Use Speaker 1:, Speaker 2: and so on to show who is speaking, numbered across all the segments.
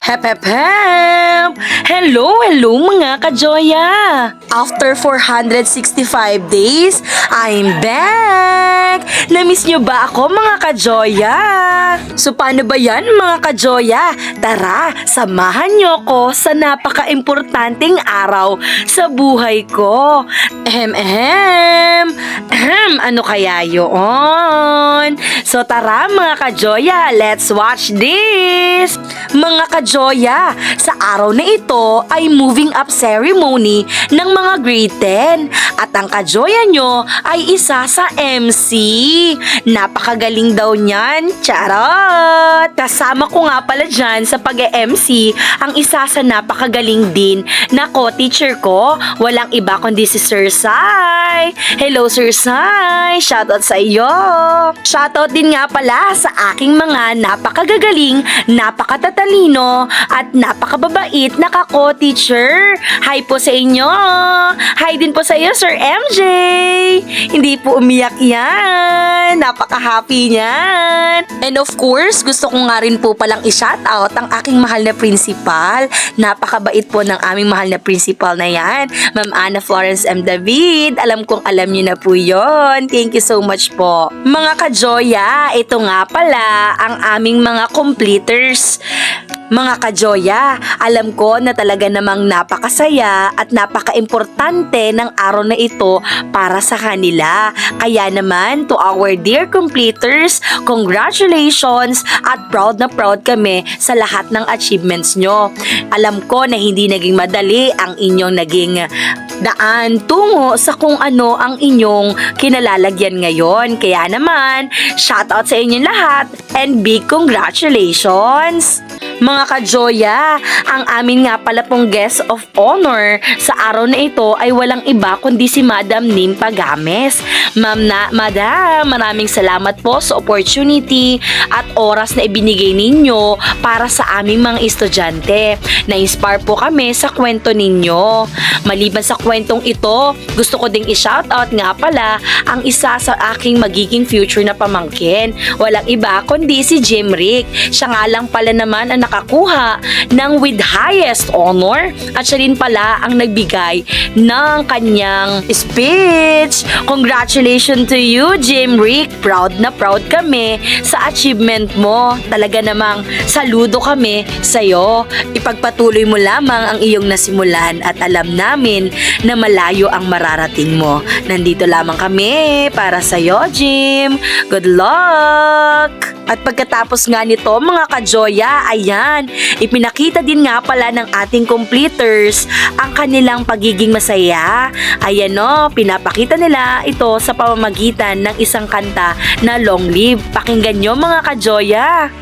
Speaker 1: Hep hep hep! Hello mga kajoya! After 465 days, I'm back! Namiss nyo ba ako mga kajoya? So paano ba yan mga kajoya? Tara, samahan nyo ko sa napaka-importanting araw sa buhay ko. Ano kaya yun? So tara mga kajoya, let's watch this! Mga kajoya, sa araw na ito ay moving up ceremony ng mga grade 10 at ang kajoya nyo ay isa sa MC. Napakagaling daw niyan, charot! Kasama ko nga pala dyan sa pag-MC ang isa sa napakagaling din na co-teacher ko, walang iba kundi si Sir Sai. Hello Sir Sai, shoutout sa iyo. Shoutout din nga pala sa aking mga napakagagaling, napakatatalino at napakababait na kako-teacher. Hi po sa inyo. Hi din po sa iyo Sir MJ. Hindi po umiyak yan. Napaka-happy niyan. And of course, gusto ko nga rin po palang i-shoutout ang aking mahal na principal. Napakabait po ng aming mahal na principal na yan. Ma'am Ana Florence M. David. Alam kong alam niyo na po yon. Thank you so much po. Mga kajoya, ito nga pala ang aming mga completers. Mga kajoya, alam ko na talaga namang napakasaya at napaka-importante ng araw na ito para sa kanila. Kaya naman, to our dear completers, congratulations at proud na proud kami sa lahat ng achievements nyo. Alam ko na hindi naging madali ang inyong naging daan tungo sa kung ano ang inyong kinalalagyan ngayon. Kaya naman, shoutout sa inyong lahat and big congratulations! Mga kajoya, ang amin nga pala pong guest of honor sa araw na ito ay walang iba kundi si Madam Nim Pagames. Madam, maraming salamat po sa opportunity at oras na ibinigay ninyo para sa aming mga estudyante. Na-inspire po kami sa kwento ninyo. Maliban sa kwentong ito, gusto ko ding i-shoutout nga pala ang isa sa aking magiging future na pamangkin. Walang iba kundi si Jim Rick. Siya nga lang pala naman ang nakakuha ng with highest honor at siya rin pala ang nagbigay ng kanyang speech. Congratulations to you, Jim Rick. Proud na proud kami sa achievement mo. Talaga namang saludo kami sa'yo. Ipagpatuloy mo lamang ang iyong nasimulan at alam namin na malayo ang mararating mo. Nandito lamang kami para sa'yo, Jim. Good luck! At pagkatapos nga nito mga kajoya, ayan, ipinakita din nga pala ng ating completers ang kanilang pagiging masaya. Ayan o, pinapakita nila ito sa pamamagitan ng isang kanta na Long Live. Pakinggan nyo mga kajoya.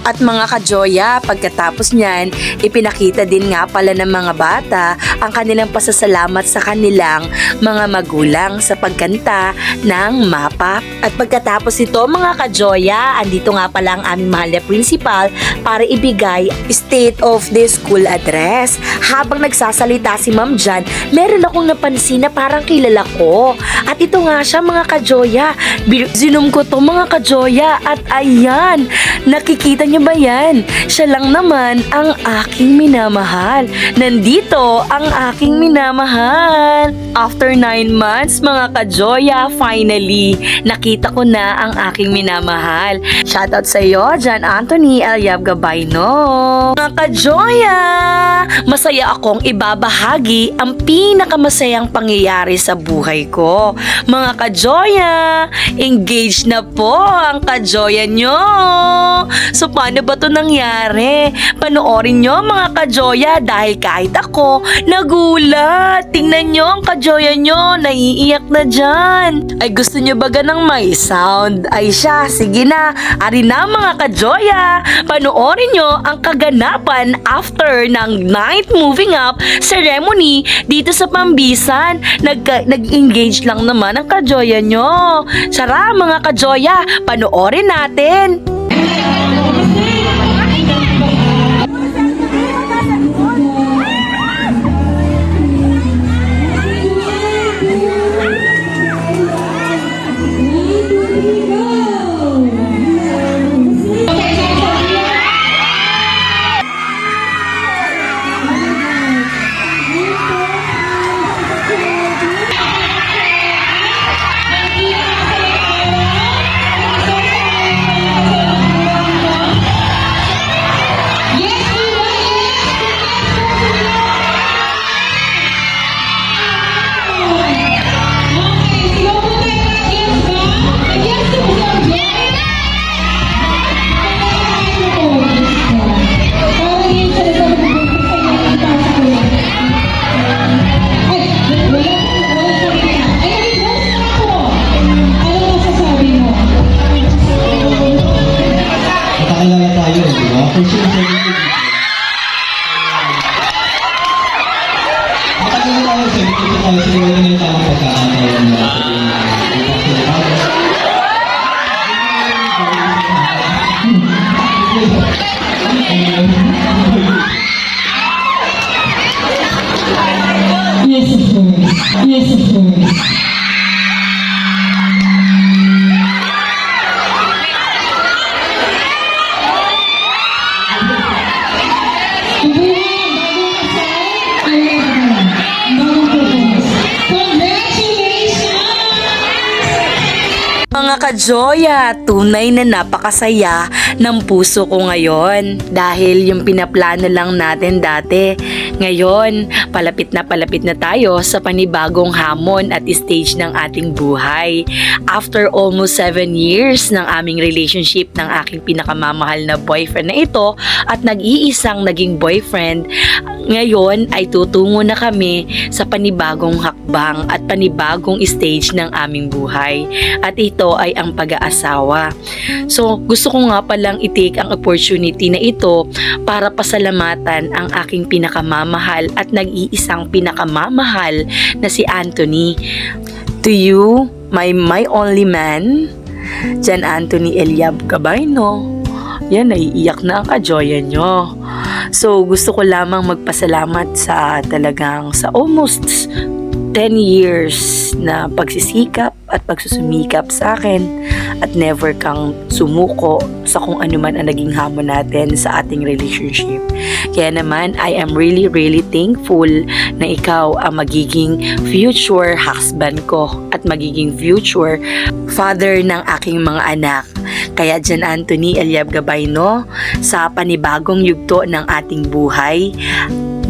Speaker 1: At mga kajoya, pagkatapos niyan, ipinakita din nga pala ng mga bata ang kanilang pasasalamat sa kanilang mga magulang sa pagkanta ng mapa. At pagkatapos ito mga kajoya, andito nga pala ang aming mahal na principal para ibigay state of the school address. Habang nagsasalita si Ma'am Jan, meron akong napansin na parang kilala ko. At ito nga siya mga kajoya. Zinom ko to mga kajoya at ayan, nakikita niyo ba yan? Siya lang naman ang aking minamahal. Nandito ang aking minamahal. After 9 months, mga kajoya, finally, nakita ko na ang aking minamahal. Shoutout sa iyo, John Anthony Eliab Gabayno. Mga kajoya, masaya akong ibabahagi ang pinakamasayang pangyayari sa buhay ko. Mga kajoya, engaged na po ang kajoya nyo. So paano ba to nangyari? Panoorin nyo mga ka-Joya dahil kahit ako nagulat. Tingnan nyo ang ka-Joya nyo, naiiyak na dyan. Ay gusto nyo ba ganang may sound? Ay siya, sige na. Ari na mga ka-Joya, panoorin nyo ang kaganapan after ng night moving up ceremony dito sa Pambisan. Nag-engage lang naman ang ka-Joya nyo. Tara mga ka-Joya, panoorin natin.
Speaker 2: Nakakilala tayo, di ba? For sure, nakakilala tayo, siguro tayo, siguro na yung tamang pagkakataon na yes, of course. Yes, of course.
Speaker 1: Mga ka-Joya, tunay na napakasaya ng puso ko ngayon dahil yung pinaplano lang natin dati. Ngayon, palapit na tayo sa panibagong hamon at stage ng ating buhay. After almost 7 years ng aming relationship ng aking pinakamamahal na boyfriend na ito at nag-iisang naging boyfriend, ngayon ay tutungo na kami sa panibagong hakbang at panibagong stage ng aming buhay. At ito ay ang pag-aasawa. So, gusto ko nga palang i-take ang opportunity na ito para pasalamatan ang aking pinakamamahal at nag-iisang pinakamamahal na si Anthony. To you, my only man, Jan Anthony Eliab Gabayno. Yan, naiiyak na ang ka-Joya nyo. So, gusto ko lamang magpasalamat sa almost 10 years na pagsisikap at pagsusumikap sa akin at never kang sumuko sa kung ano man ang naging hamon natin sa ating relationship. Kaya naman, I am really thankful na ikaw ang magiging future husband ko at magiging future father ng aking mga anak. Kaya Jan Anthony Eliab Gabayno, sa panibagong yugto ng ating buhay,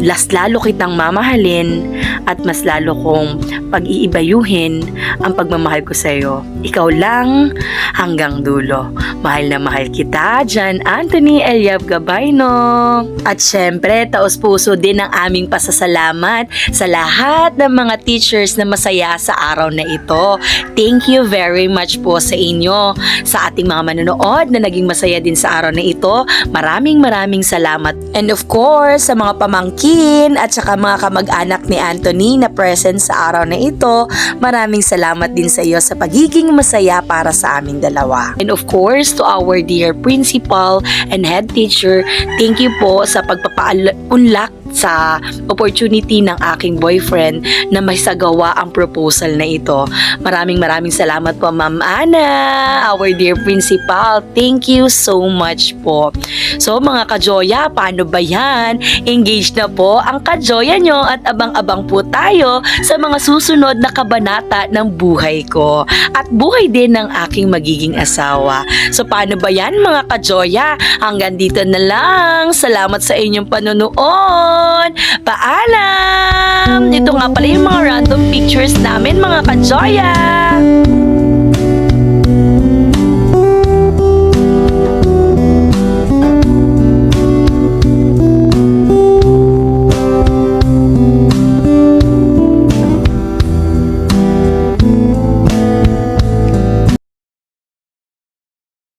Speaker 1: lalo kitang mamahalin at mas lalo kong pag-iibayuhin ang pagmamahal ko sa iyo. Ikaw lang hanggang dulo. Mahal na mahal kita, Jan Anthony Eliab Gabayno. At syempre, taos puso din ang aming pasasalamat sa lahat ng mga teachers na masaya sa araw na ito. Thank you very much po sa inyo. Sa ating mga manonood na naging masaya din sa araw na ito, maraming salamat. And of course, sa mga pamangkin at saka mga kamag-anak ni Anthony na present sa araw na ito, maraming salamat din sa iyo sa pagiging masaya para sa aming dalawa. And of course, to our dear principal and head teacher, thank you po sa pagpapaunlak sa opportunity ng aking boyfriend na may sagawa ang proposal na ito. Maraming salamat po, Ma'am Ana, our dear principal. Thank you so much po. So mga ka-Joya, paano ba yan? Engaged na po ang ka-Joya nyo at abang-abang po tayo sa mga susunod na kabanata ng buhay ko at buhay din ng aking magiging asawa. So paano ba yan mga ka-Joya? Hanggang dito na lang. Salamat sa inyong panonood. Paalam! Ito nga pala yung mga random pictures namin mga ka-Joya.